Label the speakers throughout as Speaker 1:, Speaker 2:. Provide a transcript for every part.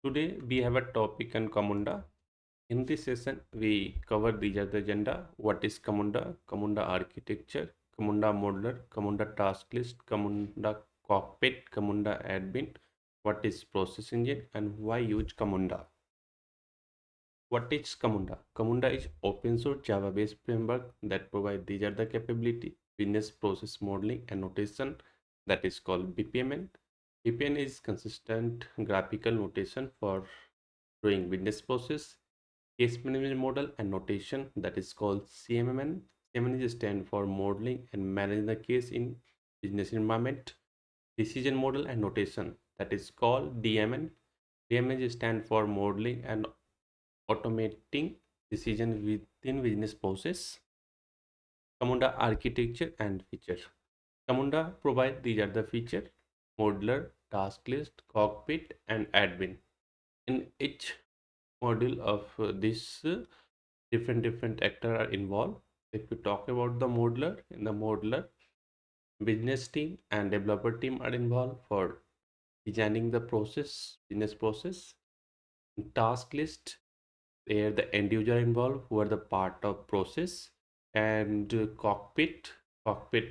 Speaker 1: Today we have a topic on Camunda. In this session, we cover these are the agenda. What is Camunda? Camunda architecture, Camunda modeler, Camunda task list, Camunda cockpit, Camunda admin. What is process engine and why use Camunda? What is Camunda? Camunda is open source Java-based framework that provide these are the capability, business process modeling and notation that is called BPMN. BPN is consistent graphical notation for drawing business process, case management model and notation that is called CMMN. CMMN is stand for modeling and managing the case in business environment. Decision model and notation that is called DMN. DMN is stand for modeling and automating decision within business process. Camunda architecture and feature. Camunda provide these are the feature: modeler, task list, cockpit, and admin. In each module of this, different actors are involved. If we talk about the modeler, in the modeler, business team and developer team are involved for designing the process, business process. In task list, there the end user involved who are the part of process, and cockpit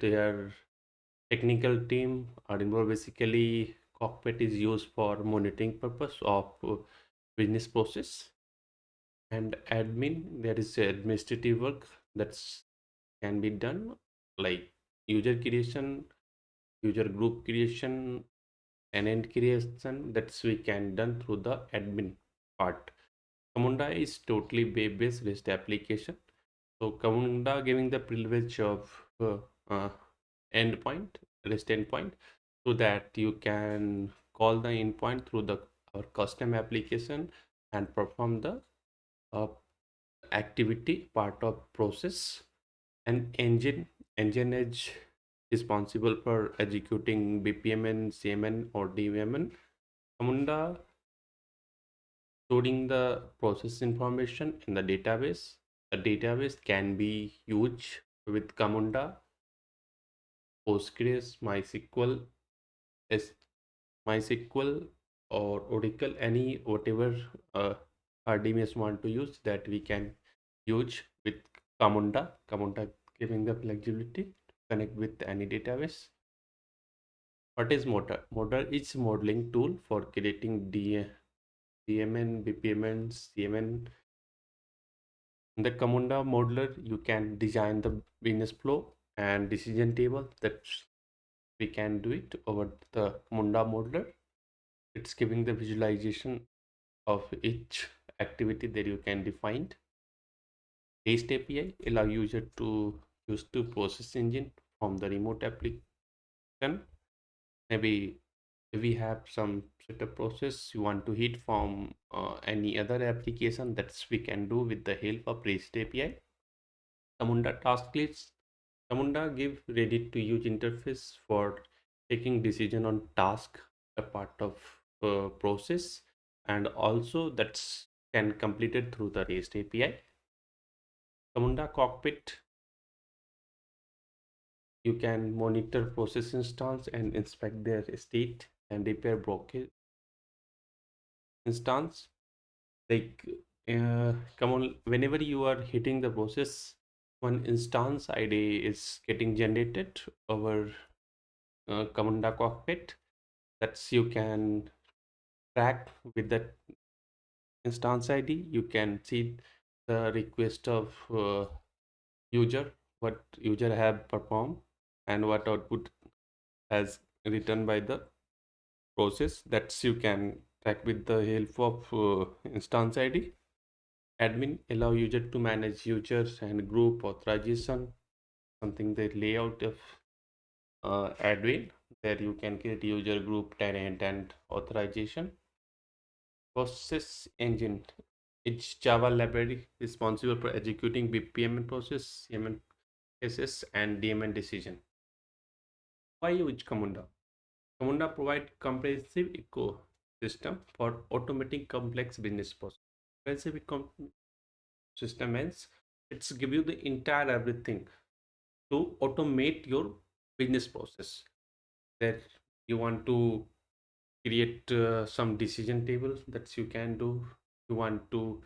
Speaker 1: their technical team are involved. Basically, cockpit is used for monitoring purpose of business process. And admin, there is administrative work that's can be done, like user creation, user group creation, tenant creation, that's we can done through the admin part. Camunda is totally web-based REST application. So Camunda giving the privilege of uh, endpoint, REST endpoint, so that you can call the endpoint through the our custom application and perform the uh, activity part of process. And engine is responsible for executing BPMN, CMN, or DMN. Camunda storing the process information in the database. The database can be used with Camunda, Postgres, S, MySQL, or Oracle, any whatever RDMS want to use that we can use with Camunda. Camunda giving the flexibility to connect with any database. What is Motor? Motor is modeling tool for creating DMN, BPMN, CMN. In the Camunda modeler, you can design the business flow and decision table that we can do it over the Camunda modeler. It's giving the visualization of each activity that you can define. REST API allow user to use to process engine from the remote application. Maybe if we have some setup process you want to hit from any other application, that's we can do with the help of REST API. Camunda task list. Camunda give ready to use interface for taking decision on task, a part of process, and also that's can completed through the REST API. Camunda cockpit, you can monitor process instance and inspect their state and repair broken instance. Like come on, whenever you are hitting the process, one instance ID is getting generated over Camunda cockpit. That's you can track with that instance ID. You can see the request of user, what user have performed and what output has written by the process. That's you can track with the help of instance ID. Admin allow user to manage users and group authorization, something the layout of admin. There you can create user group, tenant, and authorization. Process engine, it's Java library responsible for executing BPMN process, CMN cases, and DMN decision. Why use Camunda? Camunda provide comprehensive ecosystem for automating complex business process. Comprehensive system means it's give you the entire everything to automate your business process. That you want to create some decision tables that you can do. You want to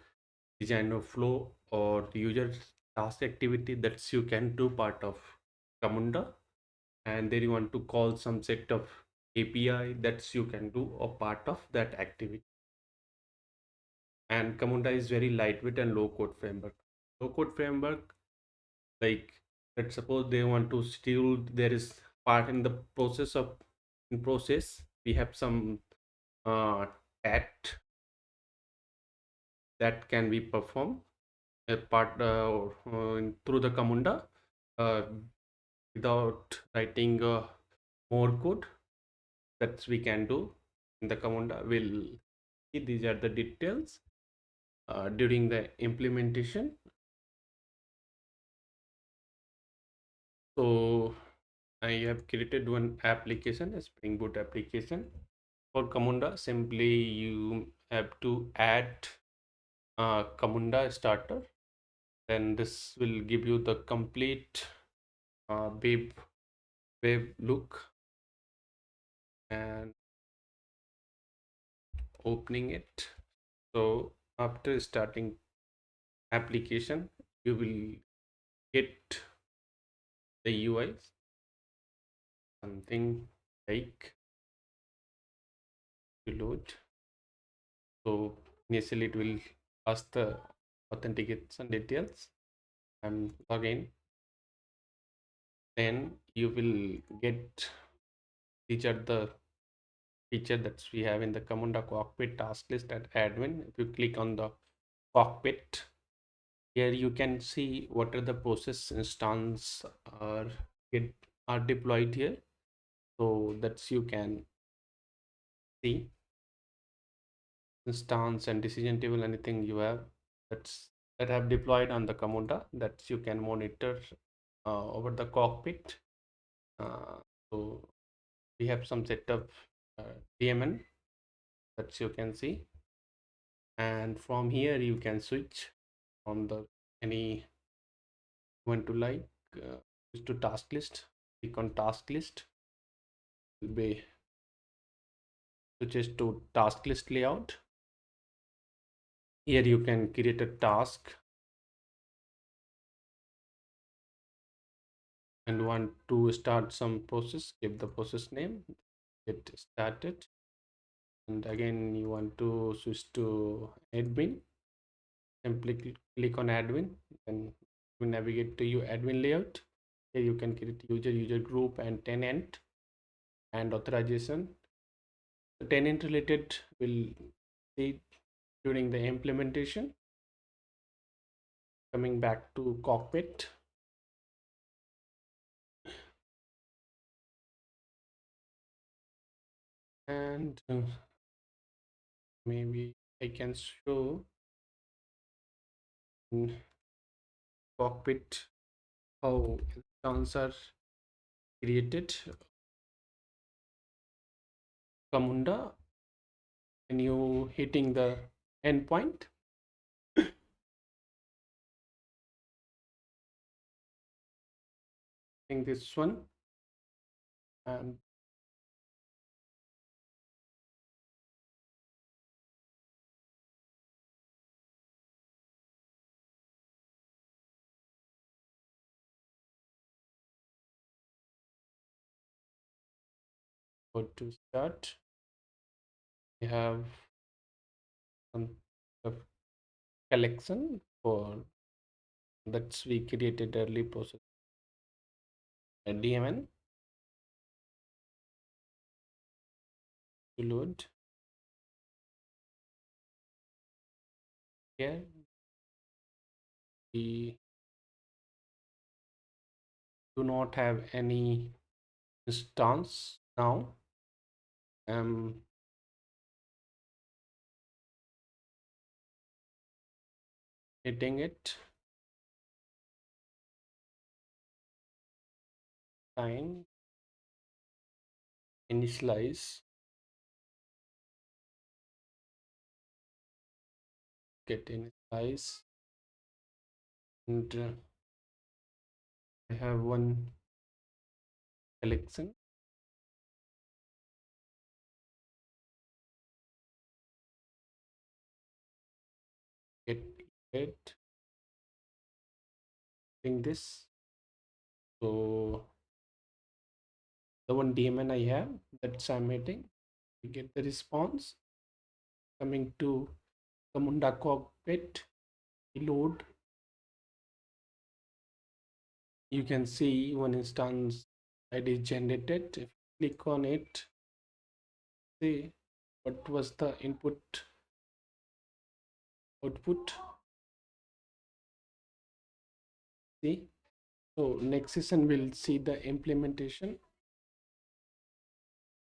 Speaker 1: design a flow or user task activity that you can do part of Camunda, and then you want to call some set of API that you can do a part of that activity. And Camunda is very lightweight and low code framework. Low code framework, like, let's suppose they want to still there is part in the process of in process we have some at that can be performed a part through the Camunda uh, without writing more code that we can do in the Camunda. We'll see these are the details during the implementation. So I have created one application, a Spring Boot application for Camunda. Simply you have to add Camunda starter. Then this will give you the complete web look, and opening it. So after starting application, you will get the UI something like to load. So initially it will ask the authentication details and login. Then you will get these are the feature that we have in the Camunda cockpit task list at admin. If you click on the cockpit, here you can see what are the process instance are get are deployed here. So that's you can see instance and decision table, anything you have that have deployed on the Camunda that you can monitor over the cockpit. Uh, so we have some set of DMN that you can see, and from here you can switch from the any want to like to task list. Click on task list, will be switches to task list layout. Here you can create a task and want to start some process, give the process name, get started. And again you want to switch to admin, simply click on admin, then you navigate to your admin layout. Here you can create user group and tenant and authorization. The tenant related will see during the implementation. Coming back to cockpit, and maybe I can show in cockpit how instances are created. Camunda, when you hitting the endpoint, I think this one, and go to start. We have some sort of collection for that's we created early process DMN to load. Here we do not have any instance now. Hitting it, time, initialize, get initialize, and I have one collection. get getting this. So the one daemon I have, that's submitting, we get the response. Coming to Camunda cockpit, load, you can see one instance ID is generated. If you click on it, see what was the input output. See, so next session we'll see the implementation.